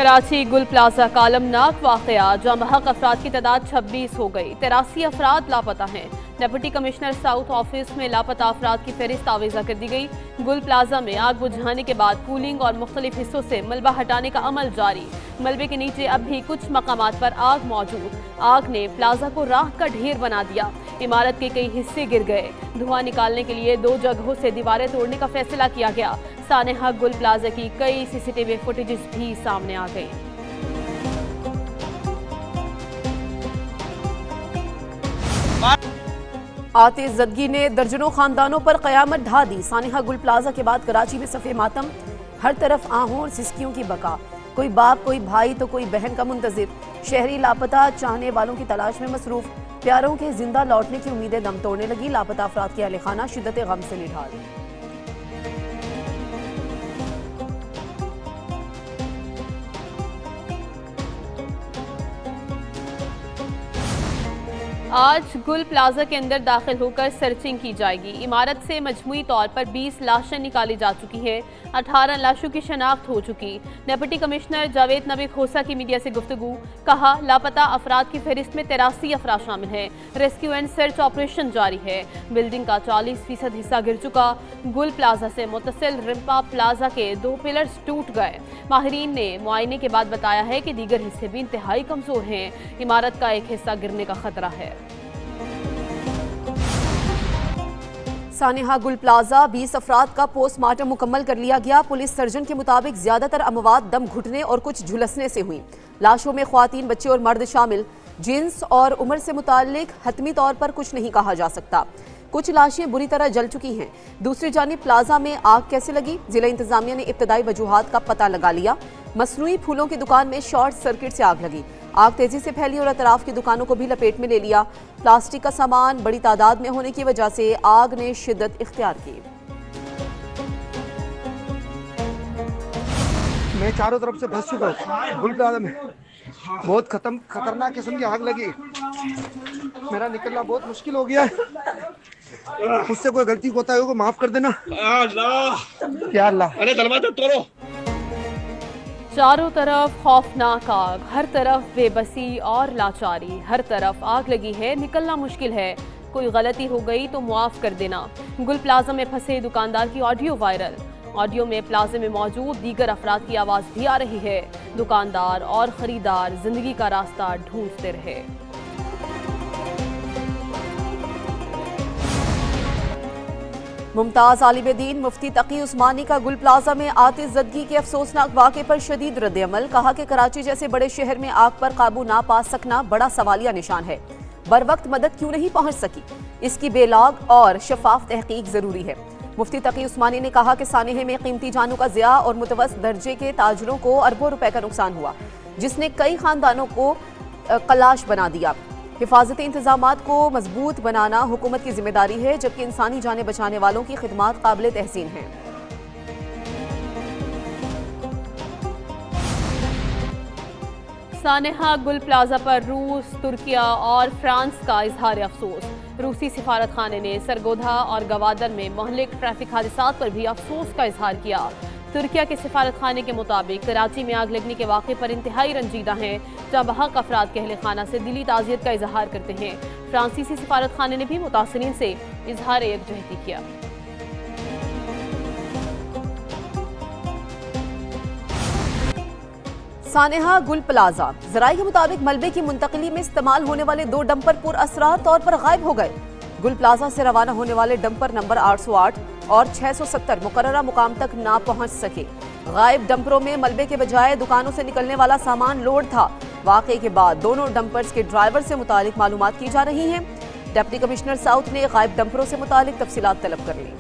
कराची गुल प्लाजा का अलमनाक वाकया, जहां महक अफराद की तादाद 26 हो गई। 83 अफराद लापता हैं। डिप्टी कमिश्नर साउथ ऑफिस में लापता अफराद की फहरिस्त आवेजा कर दी गई। गुल प्लाजा में आग बुझाने के बाद कूलिंग और मुख्तलिफ हिस्सों से मलबा हटाने का अमल जारी। मलबे के नीचे अब भी कुछ मकामात पर आग मौजूद। आग ने प्लाजा को राख का ढेर बना दिया। इमारत के कई हिस्से गिर गए। धुआं निकालने के लिए 2 जगहों से दीवारें तोड़ने का फैसला किया गया। सानेहा गुल प्लाजा की कई सीसीटीवी फुटेजेस भी सामने आ गई। आतिशज़दगी ने दर्जनों खानदानों पर कयामत ढा दी। सानेहा गुल प्लाजा के बाद कराची में सफ़े मातम, हर तरफ आहों और सिसकियों की बका। कोई बाप, कोई भाई तो कोई बहन का मुंतजिर। शहरी लापता चाहने वालों की तलाश में मसरूफ। प्यारों के जिंदा लौटने की उम्मीदें दम तोड़ने लगी। लापता अफराद के अहले खाना शिद्दत गम से निढाल। आज गुल प्लाजा के अंदर दाखिल होकर सर्चिंग की जाएगी। इमारत से मजमूई तौर पर 20 लाशें निकाली जा चुकी हैं। 18 लाशों की शनाख्त हो चुकी। डिप्टी कमिश्नर जावेद नबी खोसा की मीडिया से गुफ्तगू, कहा लापता अफराद की फहरिस्त में 83 अफराद शामिल हैं। रेस्क्यू एंड सर्च ऑपरेशन जारी है। बिल्डिंग का 40% हिस्सा गिर चुका। गुल प्लाजा से मुतसिल रिम्पा प्लाजा के 2 पिलर्स टूट गए। माहिरीन ने मुआयने के बाद बताया है कि दीगर हिस्से भी इंतहाई कमजोर हैं। इमारत का एक हिस्सा गिरने का खतरा है। सानेहा गुल प्लाजा 20 अफराद का पोस्टमार्टम मुकम्मल कर लिया गया। पुलिस सर्जन के मुताबिक ज्यादातर अमवात दम घुटने और कुछ झुलसने से हुई। लाशों में ख्वातीन, बच्चे और मर्द शामिल। जिन्स और उम्र से मुताल्लिक हतमी तौर पर कुछ नहीं कहा जा सकता। कुछ लाशें बुरी तरह जल चुकी हैं। दूसरी जानिब प्लाजा में आग कैसे लगी, जिला इंतजामिया ने इब्तदाई वजूहात का पता लगा लिया। मसनूई फूलों की दुकान में शॉर्ट सर्किट से आग लगी। आग तेजी से फैली और अतराफ की दुकानों को भी लपेट में ले लिया। प्लास्टिक का सामान बड़ी तादाद में होने की वजह से आग ने शिद्दत इख्तियार की। मैं चारों तरफ से फंस चुका हूँ। गुल प्लाजा में बहुत खतरनाक किस्म की आग लगी। मेरा निकलना बहुत मुश्किल हो गया है। मुझसे कोई गलती होता है माफ कर देना। या अल्लाह। अरे दरवाजा तोड़ो। चारों तरफ खौफनाक आग, हर तरफ बेबसी और लाचारी। हर तरफ आग लगी है, निकलना मुश्किल है। कोई गलती हो गई तो मुआफ कर देना। गुल प्लाजा में फंसे दुकानदार की ऑडियो वायरल। ऑडियो में प्लाजा में मौजूद दीगर अफराद की आवाज भी आ रही है। दुकानदार और खरीदार जिंदगी का रास्ता ढूंढते रहे। मुमताज आलिम-ए-दीन मुफ्ती तकी उस्मानी का गुल प्लाजा में आतिशज़दगी के अफसोसनाक वाक़े पर शदीद रद्द-ए-अमल। कहा कि कराची जैसे बड़े शहर में आग पर काबू ना पा सकना बड़ा सवालिया निशान है। बर वक्त मदद क्यों नहीं पहुंच सकी, इसकी बेलाग और शफाफ तहकीक जरूरी है। मुफ्ती तकी उस्मानी ने कहा कि सानेहे में कीमती जानों का ज़िया और मुतवस्सित दर्जे के ताजरों को अरबों रुपए का नुकसान हुआ, जिसने कई खानदानों को कलाश बना दिया। हिफाजती इंतजामात को मजबूत बनाना हुकूमत की जिम्मेदारी है, जबकि इंसानी जानें बचाने वालों की खिदमात काबिल तहसीन हैं। सानेहा गुल प्लाजा पर रूस, तुर्किया और फ्रांस का इजहार अफसोस। रूसी सिफारत खाने ने सरगोधा और गवादर में मोहलिक ट्रैफिक हादसात पर भी अफसोस का इजहार किया। तुर्किया के सिफारत खाने के मुताबिक कराची में आग लगने के वाक़े पर इंतहाई रंजीदा हैं, जहाँ बहक अफराद के अहले खाना से दिली ताज़ियत का इजहार करते हैं। फ्रांसीसी सिफारत खाने ने भी मुतासरीन से इजहार यकजहती किया। सानेहा गुल प्लाजा ज़राए के मुताबिक मलबे की मुंतकली में इस्तेमाल होने वाले 2 डंपर पुरअसरार तौर पर गायब हो गए। गुल प्लाजा से रवाना होने वाले डंपर नंबर 808 और 670 मुकर्ररा मुकाम तक ना पहुंच सके। गायब डंपरों में मलबे के बजाय दुकानों से निकलने वाला सामान लोड था। वाकये के बाद दोनों डंपर्स के ड्राइवर से मुतालिक मालूमात की जा रही हैं। डिप्टी कमिश्नर साउथ ने गायब डंपरों से मुतालिक तफसीलात तलब कर ली।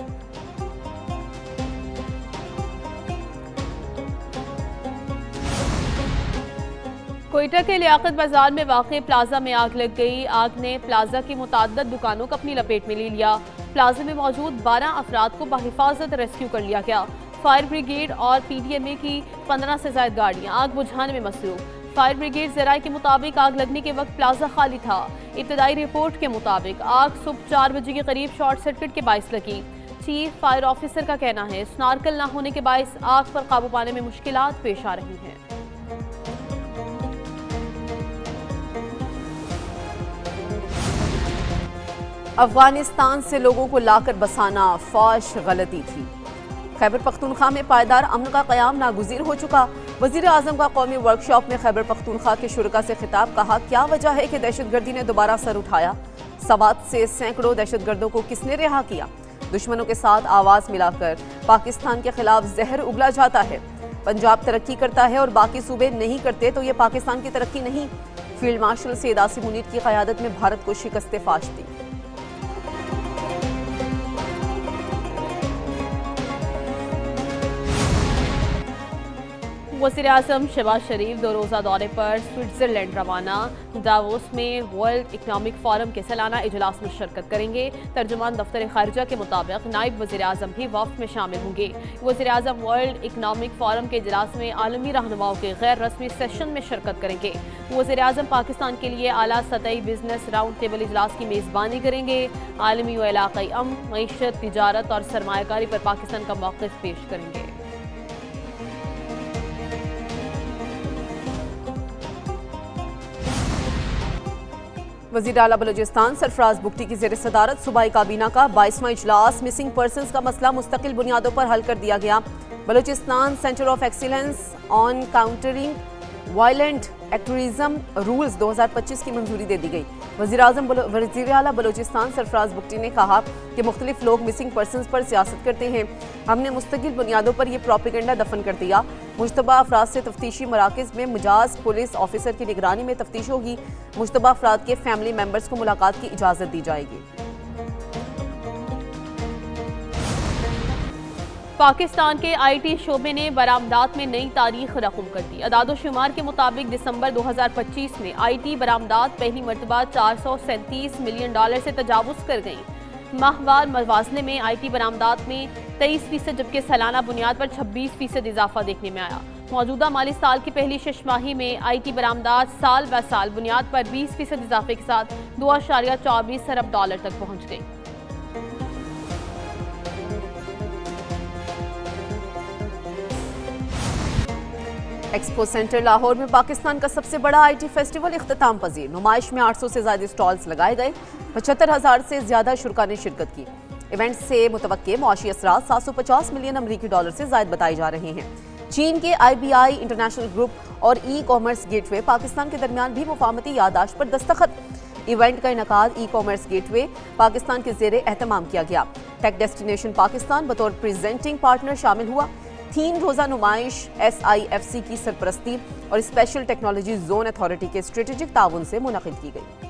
कोयटा के लियाकत बाजार में वाक़े प्लाजा में आग लग गई। आग ने प्लाजा की मुताद्दद दुकानों को अपनी लपेट में ले लिया। प्लाजा में मौजूद 12 अफराद को बाहिफाजत रेस्क्यू कर लिया गया। फायर ब्रिगेड और PDMA की 15 से ज्यादा गाड़ियां आग बुझाने में मसरूफ। फायर ब्रिगेड ज़राए के मुताबिक आग लगने के वक्त प्लाजा खाली था। इब्तदाई रिपोर्ट के मुताबिक आग सुबह 4 बजे के करीब शॉर्ट सर्किट के बाइस लगी। चीफ फायर ऑफिसर का कहना है स्नार्कल न होने के बायस आग पर काबू पाने में मुश्किलात पेश आ रही हैं। अफगानिस्तान से लोगों को लाकर बसाना फौश गलती थी। खैबर पख्तूनख्वा में पायदार अमन का क़याम नागुज़ीर हो चुका। वज़ीर आज़म का कौमी वर्कशॉप में खैबर पख्तूनख्वा के शुरका से खिताब। कहा, क्या वजह है कि दहशतगर्दी ने दोबारा सर उठाया? सवात से सैकड़ों दहशतगर्दों को किसने रिहा किया? दुश्मनों के साथ आवाज़ मिलाकर पाकिस्तान के खिलाफ जहर उगला जाता है। पंजाब तरक्की करता है और बाकी सूबे नहीं करते तो ये पाकिस्तान की तरक्की नहीं। फील्ड मार्शल सैयद आसिम मुनीर की क़यादत में भारत को शिकस्त फाश दी। वज़ीर आज़म शहबाज शरीफ 2 रोज़ा दौरे पर स्विट्ज़रलैंड रवाना। दावोस में वर्ल्ड इकनॉमिक फोरम के सालाना इजलास में शिरकत करेंगे। तर्जुमान दफ्तर खारजा के मुताबिक नायब वज़ीर आज़म भी वफ़द में शामिल होंगे। वज़ीर आज़म वर्ल्ड इकनॉमिक फोरम के इजलास में आलमी रहनुमाओं के गैर रस्मी सेशन में शिरकत करेंगे। वज़ीर आज़म पाकिस्तान के लिए आला सतही बिजनेस राउंड टेबल इजलास की मेज़बानी करेंगे। आलमी व इलाक़ाई अमन, मईशत, तिजारत और सरमायाकारी पर पाकिस्तान का मौक़िफ़ पेश करेंगे। वज़ीर आला बलूचिस्तान सरफराज बुगटी की ज़ेर सदारत सूबाई काबीना का 22वां इजलास। मिसिंग पर्सनस का मसला मुस्तकिल बुनियादों पर हल कर दिया गया। Balochistan centre of excellence on countering violent activism rules 2025 की मंजूरी दे दी गई। वज़ीर आला बलूचिस्तान सरफराज बुगटी ने कहा कि मुख्तलिफ लोग मिसिंग पर्सनस पर सियासत करते हैं। हमने मुस्तकिल बुनियादों पर यह प्रोपेगेंडा दफन कर दिया। मुश्तबा अफराद से तफ्तीशी मराकज़ में मुजाज पुलिस ऑफिसर की निगरानी में तफ्तीश होगी। मुश्तबा अफराद के फैमिली मेम्बर्स को मुलाकात की इजाज़त दी जाएगी। पाकिस्तान के IT शोबे ने बरामदात में नई तारीख रकम कर दी। अदाद-ओ-शुमार के मुताबिक दिसंबर 2025 में IT बरामदात पहली मरतबा $437 मिलियन से तजावुज़ कर गईं। माहवार मवाज़ने में IT बरामदात में 23% जबकि सालाना बुनियाद पर 26% इजाफा देखने में आया। मौजूदा माली साल की पहली शशमाही में IT बरामदात साल ब साल बुनियाद पर 20% इजाफे के साथ $2.24 अरब तक पहुँच गई। एक्सपो सेंटर लाहौर में पाकिस्तान का सबसे बड़ा IT फेस्टिवल इख्तिताम पजीर। नुमाइश में 800 से ज़्यादा स्टॉल्स लगाए गए। 75,000 से ज़्यादा शुरका ने शिरकत की। इवेंट से मुतवक्के मुआशी असरात $750 मिलियन अमरीकी डॉलर से ज़ायद बताए जा रहे हैं। चीन के IBI इंटरनेशनल ग्रुप और ई-कॉमर्स गेटवे पाकिस्तान के दरमियान भी मुफाहमती यादाश्त पर दस्तखत। इवेंट का इनकाद ई-कॉमर्स गेटवे पाकिस्तान के ज़ेरे एहतमाम किया गया। टेक डेस्टिनेशन पाकिस्तान बतौर प्रेजेंटिंग पार्टनर शामिल हुआ। 3 रोज़ा नुमाइश SIFC की सरपरस्ती और स्पेशल टेक्नोलॉजी जोन अथॉरिटी के स्ट्रेटेजिक ताउन से मुनक़िद की गई।